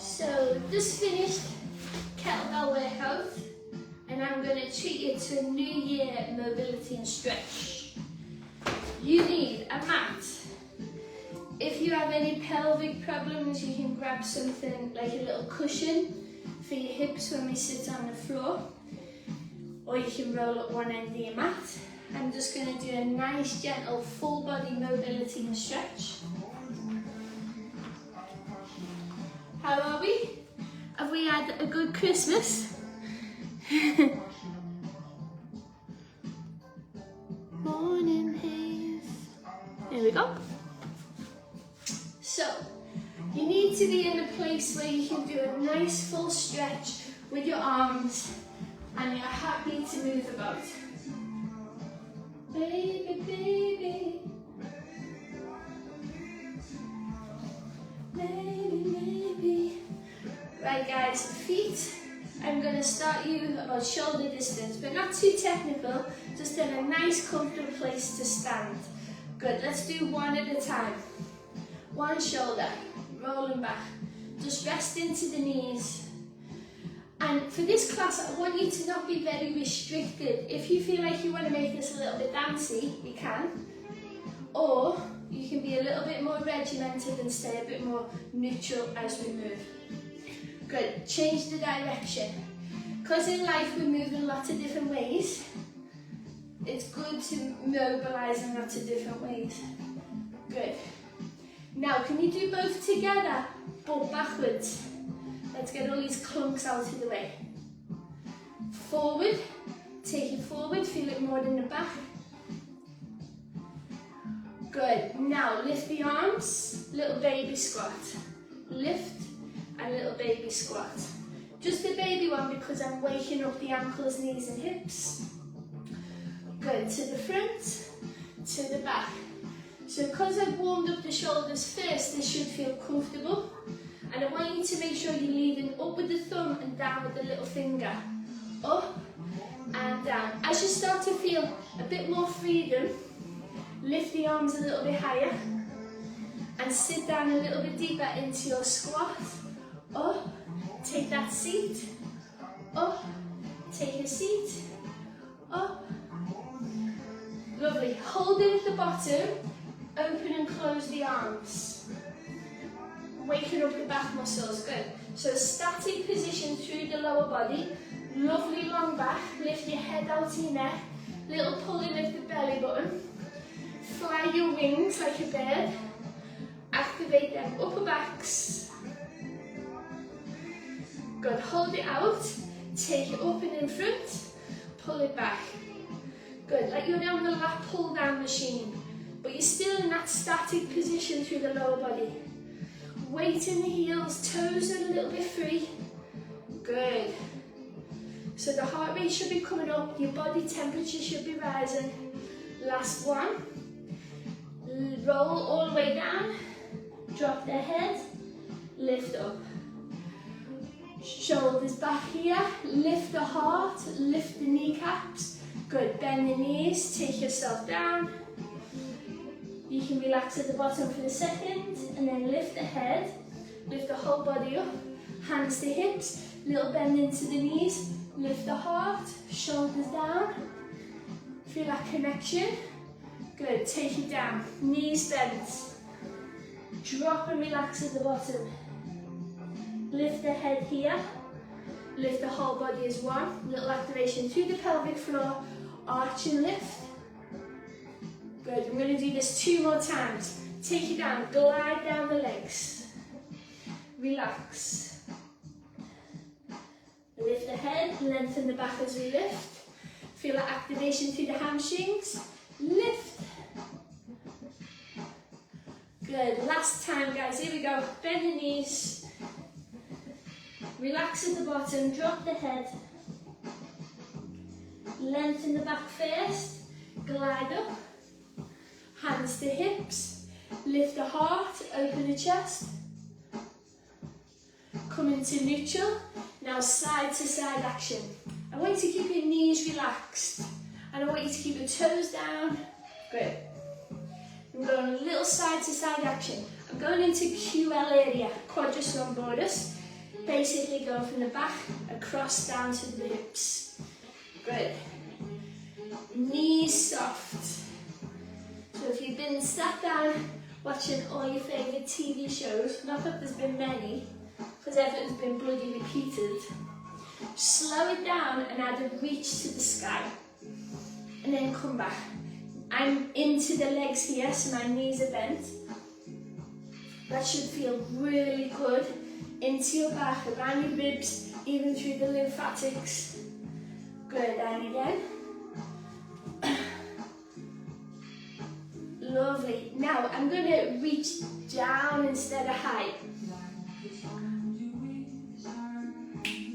So just finished kettlebell workout, and I'm going to treat you to a new year mobility and stretch. You need a mat. If you have any pelvic problems, you can grab something like a little cushion for your hips when we sit on the floor, or you can roll up one end of your mat. I'm just going to do a nice gentle full body mobility and stretch. How are we? Have we had a good Christmas? Morning haze. There we go. So, you need to be in a place where you can do a nice full stretch with your arms and you're happy to move about. Baby, baby. Maybe. Right guys, feet. I'm going to start you about shoulder distance, but not too technical, just in a nice comfortable place to stand. Good, let's do one at a time. One shoulder, rolling back. Just rest into the knees. And for this class, I want you to not be very restricted. If you feel like you want to make this a little bit dancey, you can. Or you can be a little bit more regimented and stay a bit more neutral as we move. Good, change the direction. Because in life we move in lots of different ways, it's good to mobilise in lots of different ways. Good. Now, can you do both together, but backwards? Let's get all these clunks out of the way. Forward, take it forward, feel it more in the back. Good, now lift the arms, little baby squat. Lift and little baby squat. Just a baby one because I'm waking up the ankles, knees and hips. Good, to the front, to the back. So because I've warmed up the shoulders first, this should feel comfortable. And I want you to make sure you're leading up with the thumb and down with the little finger. Up and down. As you start to feel a bit more freedom, lift the arms a little bit higher and sit down a little bit deeper into your squat. Up, take that seat. Up, take a seat. Up. Lovely. Hold it at the bottom. Open and close the arms. Waking up the back muscles, good. So static position through the lower body, lovely long back, lift your head out to your neck, little pulling of the belly button, fly your wings like a bird, activate them upper backs. Good, hold it out, take it up and in front, pull it back. Good, like you're on the lap pull down machine, but you're still in that static position through the lower body. Weight in the heels, toes are a little bit free. Good. So the heart rate should be coming up, your body temperature should be rising. Last one. Roll all the way down, drop the head, lift up. Shoulders back here, lift the heart, lift the kneecaps. Good, bend the knees, take yourself down. You can relax at the bottom for a second and then lift the head, lift the whole body up, hands to hips, little bend into the knees, lift the heart, shoulders down, feel that connection. Good, take it down, knees bent, drop and relax at the bottom. Lift the head here, lift the whole body as one, little activation through the pelvic floor, arch and lift. Good, I'm going to do this 2 more times. Take it down, glide down the legs. Relax. Lift the head, lengthen the back as we lift. Feel that activation through the hamstrings. Lift. Good, last time guys, here we go. Bend the knees. Relax at the bottom, drop the head. Lengthen the back first, glide up. Hands to hips, lift the heart, open the chest. Come into neutral. Now side to side action. I want you to keep your knees relaxed. And I want you to keep your toes down. Great. I'm going a little side to side action. I'm going into QL area, quadriceps lumboris. Basically going from the back across down to the hips. Good. Knees soft. So if you've been sat down watching all your favourite TV shows, not that there's been many, because everything's been bloody repeated, slow it down and add a reach to the sky. And then come back. I'm into the legs here, so my knees are bent. That should feel really good into your back, around your ribs, even through the lymphatics. Good, and again. Lovely. Now I'm going to reach down instead of high.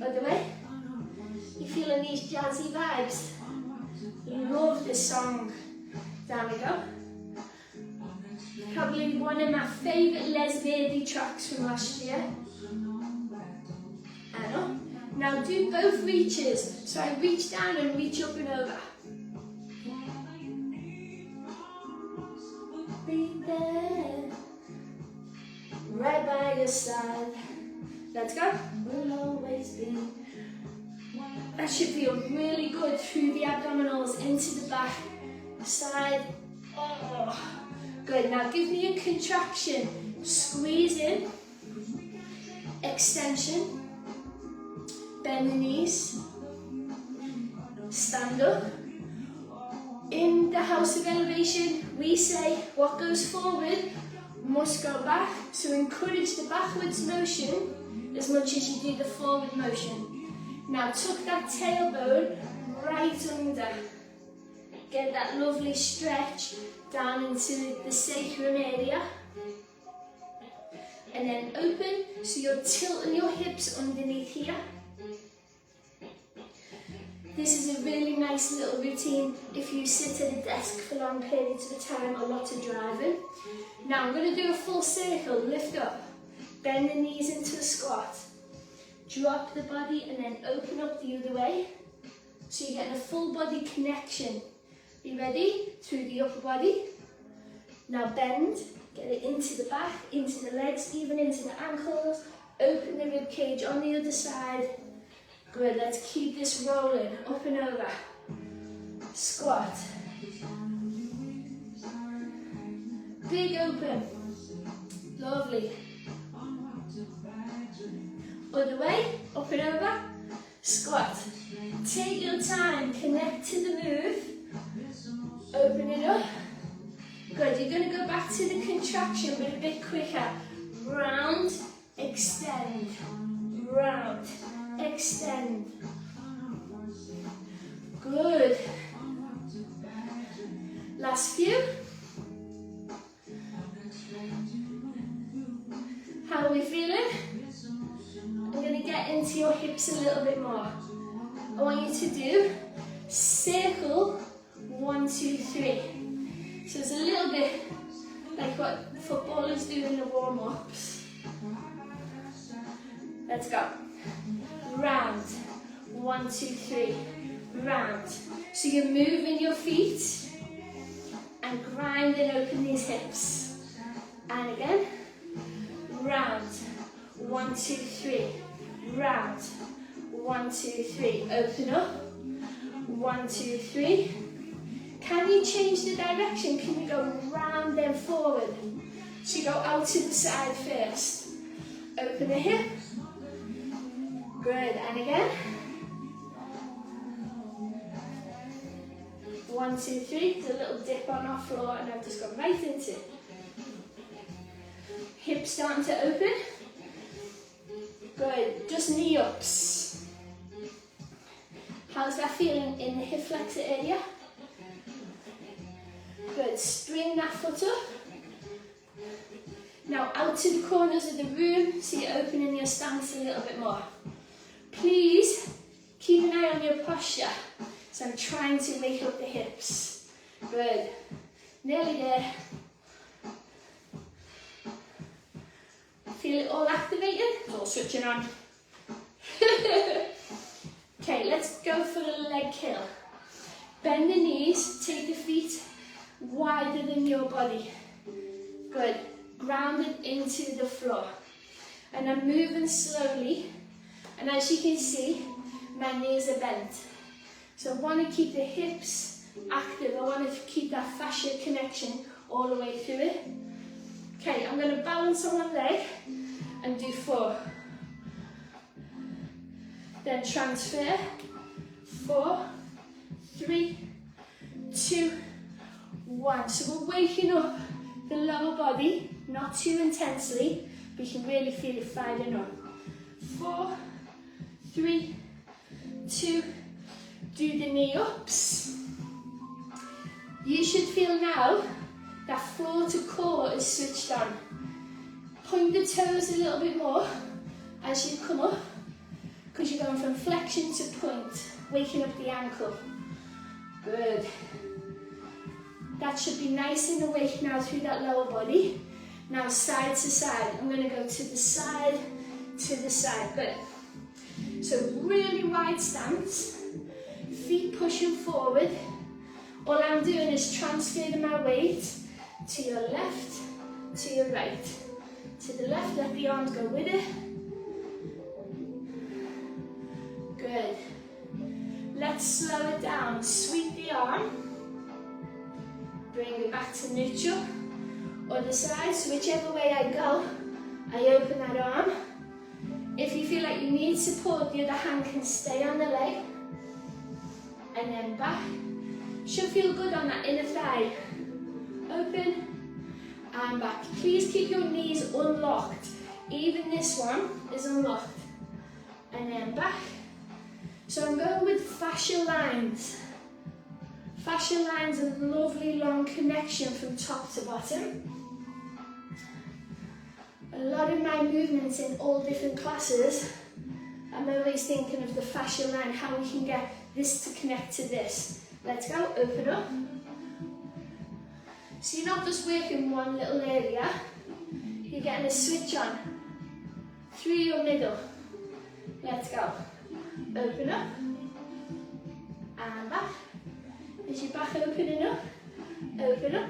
Other way. You feeling these jazzy vibes? Love this song. Down we go. Probably one of my favourite Les Verdi tracks from last year. And up. Now do both reaches. So I reach down and reach up and over. Be there, right by your side. Let's go. Will always be. That should feel really good through the abdominals, into the back, side. Oh, good. Now give me a contraction. Squeeze in, extension, bend the knees, stand up. In the house of elevation, we say what goes forward must go back. So encourage the backwards motion as much as you do the forward motion. Now tuck that tailbone right under. Get that lovely stretch down into the sacrum area. And then open, so you're tilting your hips underneath here. This is a really nice little routine if you sit at a desk for long periods of time or lots of driving. Now I'm going to do a full circle, lift up, bend the knees into a squat, drop the body and then open up the other way. So you're getting a full body connection. Be ready? Through the upper body. Now bend, get it into the back, into the legs, even into the ankles. Open the rib cage on the other side. Good, let's keep this rolling, up and over. Squat. Big open. Lovely. Other way, up and over. Squat. Take your time, connect to the move. Open it up. Good, you're going to go back to the contraction, but a bit quicker. Round, extend, round. Extend. Good. Last few. How are we feeling? I'm going to get into your hips a little bit more. I want you to do circle 1, 2, 3. So it's a little bit like what footballers do in the warm-ups. Let's go. Round, 1, 2, 3, round. So you're moving your feet and grinding open these hips. And again, round, 1, 2, 3, round, 1, 2, 3, open up, 1, 2, 3. Can you change the direction? Can you go round then forward? So you go out to the side first. Open the hip. Good, and again. 1, 2, 3. There's a little dip on our floor and I've just gone right into it. Hips starting to open. Good, just knee ups. How's that feeling in the hip flexor area? Good, string that foot up. Now out to the corners of the room, so you're opening your stance a little bit more. Please keep an eye on your posture. So I'm trying to wake up the hips. Good. Nearly there. Feel it all activated? It's all switching on. Okay, let's go for the leg kill. Bend the knees, take the feet wider than your body. Good. Grounded into the floor. And I'm moving slowly And as you can see, my knees are bent. So I want to keep the hips active. I want to keep that fascia connection all the way through it. Okay, I'm going to balance on one leg and do 4. Then transfer. 4, 3, 2, 1. So we're waking up the lower body, not too intensely, but you can really feel it firing up. 4, 3, 2, do the knee ups. You should feel now that floor to core is switched on. Point the toes a little bit more as you come up, because you're going from flexion to point, waking up the ankle. Good. That should be nice and awake now through that lower body. Now side to side. I'm going to go to the side, to the side. Good. So really wide stance. Feet pushing forward. All I'm doing is transferring my weight to your left, to your right. To the left, let the arms go with it. Good. Let's slow it down. Sweep the arm. Bring it back to neutral. Other side, so whichever way I go, I open that arm. If you feel like you need support, the other hand can stay on the leg. And then back. Should feel good on that inner thigh. Open and back. Please keep your knees unlocked. Even this one is unlocked. And then back. So I'm going with fascia lines. Fascia lines are a lovely long connection from top to bottom. A lot of my movements in all different classes, I'm always thinking of the fascia line, how we can get this to connect to this. Let's go, open up. So you're not just working one little area, you're getting a switch on through your middle. Let's go. Open up and back. Is your back opening up? Open up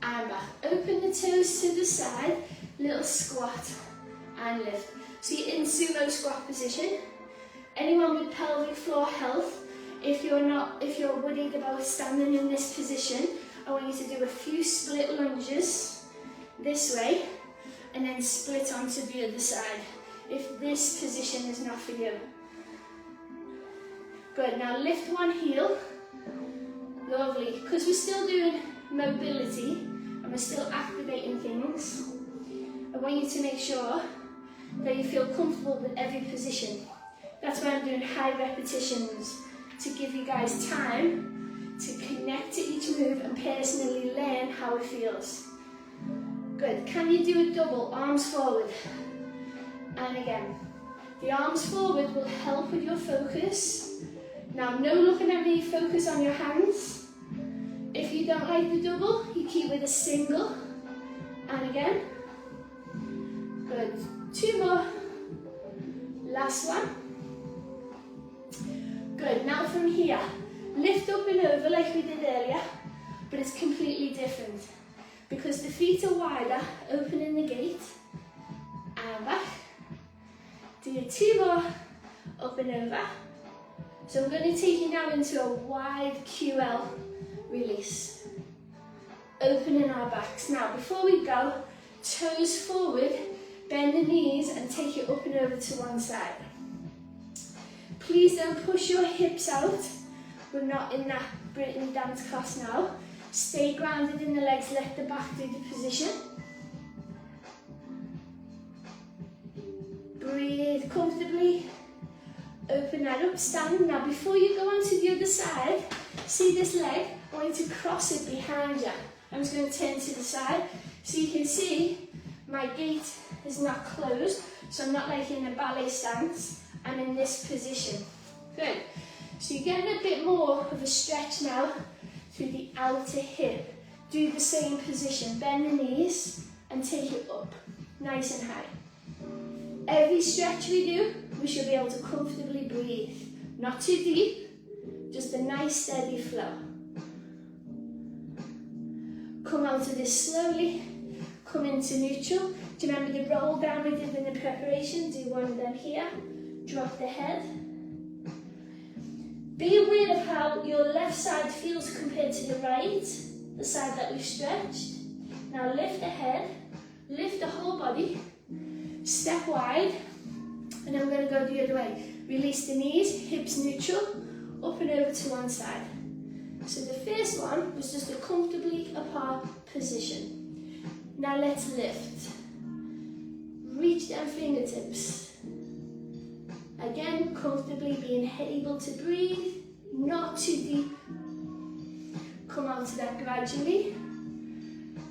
and back. Open the toes to the side, little squat and lift. So you're in sumo squat position. Anyone with pelvic floor health, if you're worried about standing in this position, I want you to do a few split lunges this way and then split onto the other side if this position is not for you. Good, now lift one heel. Lovely, because we're still doing mobility and we're still activating things. I want you to make sure that you feel comfortable with every position. That's why I'm doing high repetitions, to give you guys time to connect to each move and personally learn how it feels. Good, can you do a double, arms forward? And again, the arms forward will help with your focus. Now, no looking at me, focus on your hands. If you don't like the double, you keep with a single. And again. Good, 2 more. Last one. Good, now from here, lift up and over like we did earlier, but it's completely different. Because the feet are wider, opening the gate, and back. Do 2 more, up and over. So I'm going to take you now into a wide QL release. Opening our backs. Now, before we go, toes forward, bend the knees and take it up and over to one side. Please don't push your hips out. We're not in that Brittany dance class now. Stay grounded in the legs, let the back do the position. Breathe comfortably. Open that up, stand. Now before you go on to the other side, see this leg? I want you to cross it behind you. I'm just going to turn to the side. So you can see my gate is not closed, so I'm not like in a ballet stance. I'm in this position. Good. So you're getting a bit more of a stretch now through the outer hip. Do the same position. Bend the knees and take it up, nice and high. Every stretch we do, we should be able to comfortably breathe. Not too deep, just a nice steady flow. Come out of this slowly, come into neutral. Do you remember the roll down we did in the preparation? Do one of them here. Drop the head. Be aware of how your left side feels compared to the right, the side that we've stretched. Now lift the head, lift the whole body, step wide, and then we're going to go the other way. Release the knees, hips neutral, up and over to one side. So the first one was just a comfortably apart position. Now let's lift. Reach down fingertips. Again, comfortably being able to breathe, not too deep. Come out to that gradually.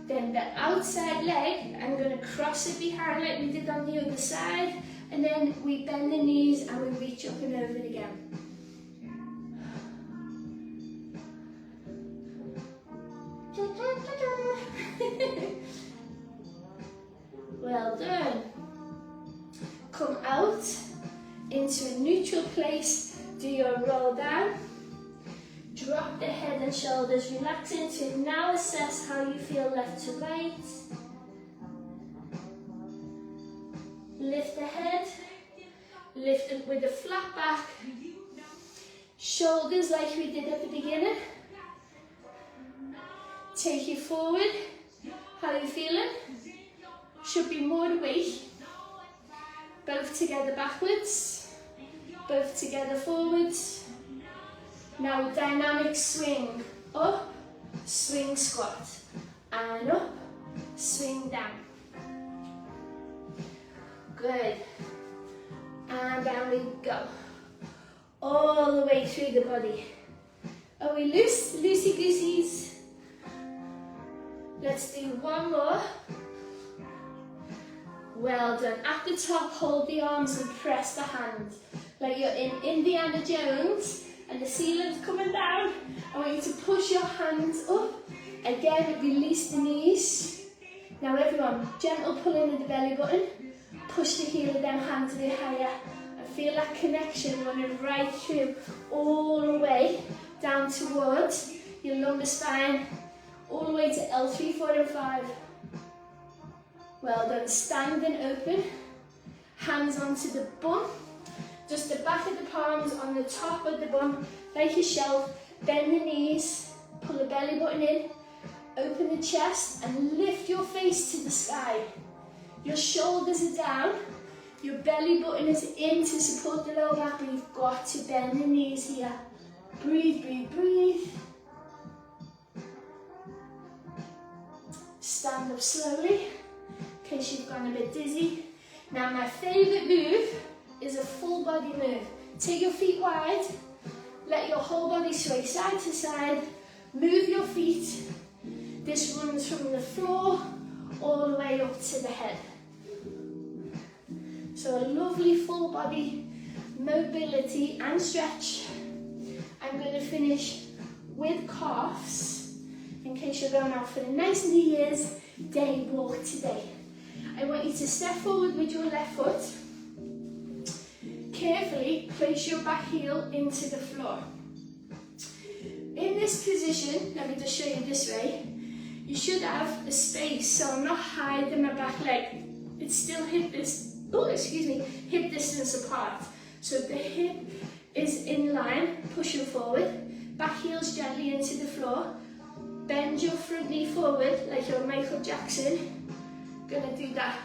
Then the outside leg, I'm going to cross it behind like we did on the other side. And then we bend the knees and we reach up and over it again. Well done. Come out into a neutral place. Do your roll down. Drop the head and shoulders, relax into it. Now assess how you feel left to right. Lift the head, lift it with a flat back. Shoulders like we did at the beginning. Take you forward. How are you feeling? Should be more weight. Both together backwards, both together forwards. Now dynamic swing, up, swing squat, and up, swing down. Good, and down we go, all the way through the body. Are we loose, loosey-gooseys? Let's do one more. Well done. At the top, hold the arms and press the hands. Like you're in Indiana Jones and the ceiling's coming down. I want you to push your hands up. Again, release the knees. Now everyone, gentle pulling of the belly button. Push the heel of them hands a bit higher. And feel that connection running right through, all the way down towards your lumbar spine. All the way to L3, 4 and 5. Well done, standing open, hands onto the bum, just the back of the palms on the top of the bum, like a shelf, bend the knees, pull the belly button in, open the chest and lift your face to the sky. Your shoulders are down, your belly button is in to support the lower back, but you've got to bend the knees here. Breathe, breathe, breathe. Stand up slowly. In case you've gone a bit dizzy. Now my favourite move is a full body move. Take your feet wide, let your whole body sway side to side, move your feet. This runs from the floor all the way up to the head. So a lovely full body mobility and stretch. I'm going to finish with calves in case you're going out for a nice New Year's Day walk today. I want you to step forward with your left foot. Carefully place your back heel into the floor. In this position, let me just show you this way, you should have a space, so I'm not hiding my back leg. It's still hip distance apart. So the hip is in line, pushing forward, back heels gently into the floor, bend your front knee forward like you're Michael Jackson. Gonna do that,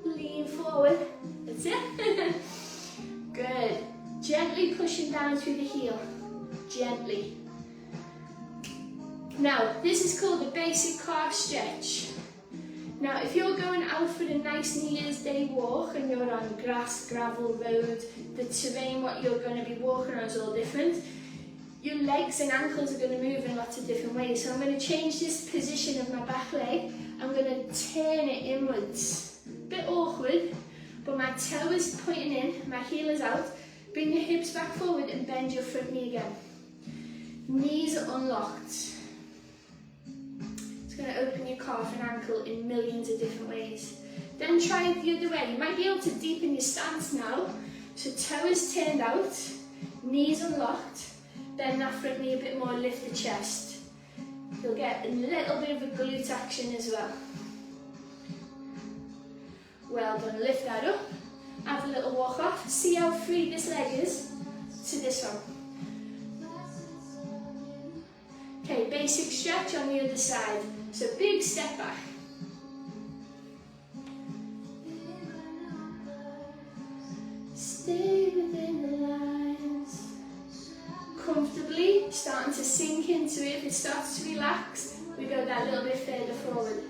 lean forward, that's it. Good, gently pushing down through the heel, gently. Now, this is called a basic calf stretch. Now, if you're going out for a nice New Year's Day walk and you're on grass, gravel, road, the terrain, what you're going to be walking on is all different. Your legs and ankles are going to move in lots of different ways. So I'm going to change this position of my back leg. I'm going to turn it inwards. Bit awkward, but my toe is pointing in, my heel is out. Bring your hips back forward and bend your front knee again. Knees are unlocked. It's going to open your calf and ankle in millions of different ways. Then try it the other way. You might be able to deepen your stance now. So toe is turned out, knees unlocked. Bend that front knee a bit more, lift the chest. You'll get a little bit of a glute action as well. Well done, lift that up, have a little walk off, see how free this leg is to this one. Okay, basic stretch on the other side, so big step back. Stay within the lines. Comfortably, starting to sink into it. If it starts to relax, we go that little bit further forward.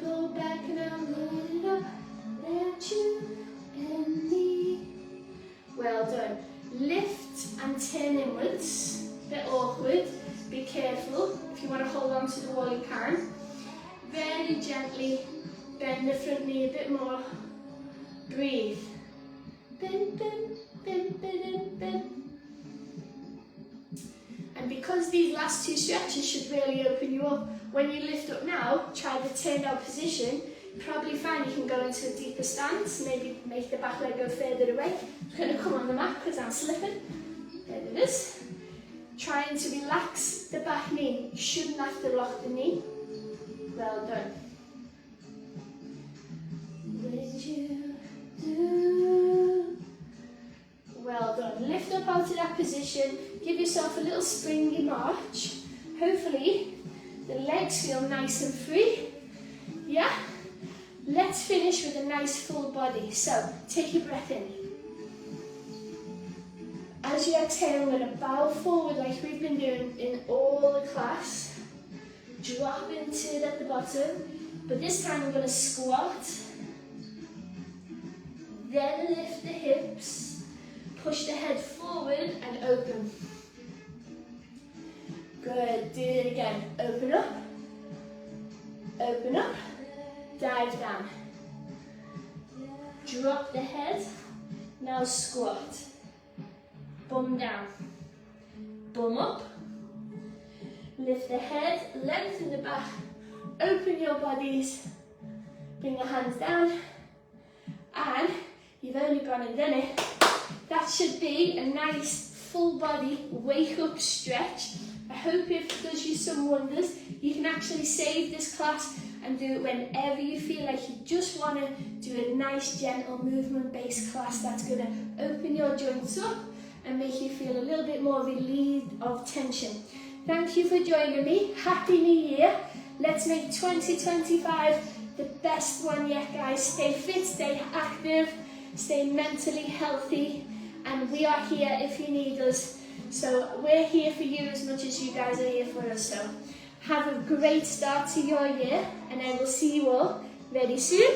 Go back and I'll lift it up. Let you and me. Well done. Lift and turn inwards. Bit awkward. Be careful. If you want to hold on to the wall, you can. Very gently bend the front knee a bit more. Breathe. Bend, bend, bend, bend, bend. And because these last two stretches should really open you up, when you lift up now, try the turned out position, you probably find you can go into a deeper stance, maybe make the back leg go further away. I'm going to come on the mat because I'm slipping. There it is. Trying to relax the back knee. You shouldn't have to lock the knee. Well done. Would you do? Well done. Lift up out of that position. Give yourself a little springy march. Hopefully the legs feel nice and free. Yeah? Let's finish with a nice full body. So take your breath in. As you exhale, I'm going to bow forward like we've been doing in all the class. Drop into it at the bottom. But this time I'm going to squat. Then lift the hips. Push the head forward and open. Good, do it again. Open up, dive down. Drop the head, now squat. Bum down, bum up. Lift the head, lengthen the back, open your bodies. Bring your hands down. And you've only gone and done it. That should be a nice full body wake up stretch. I hope it does you some wonders. You can actually save this class and do it whenever you feel like you just want to do a nice gentle movement based class that's going to open your joints up and make you feel a little bit more relieved of tension. Thank you for joining me. Happy New Year. Let's make 2025 the best one yet, guys. Stay fit, stay active, stay mentally healthy, and we are here if you need us. So we're here for you as much as you guys are here for us. So have a great start to your year, and I will see you all very soon.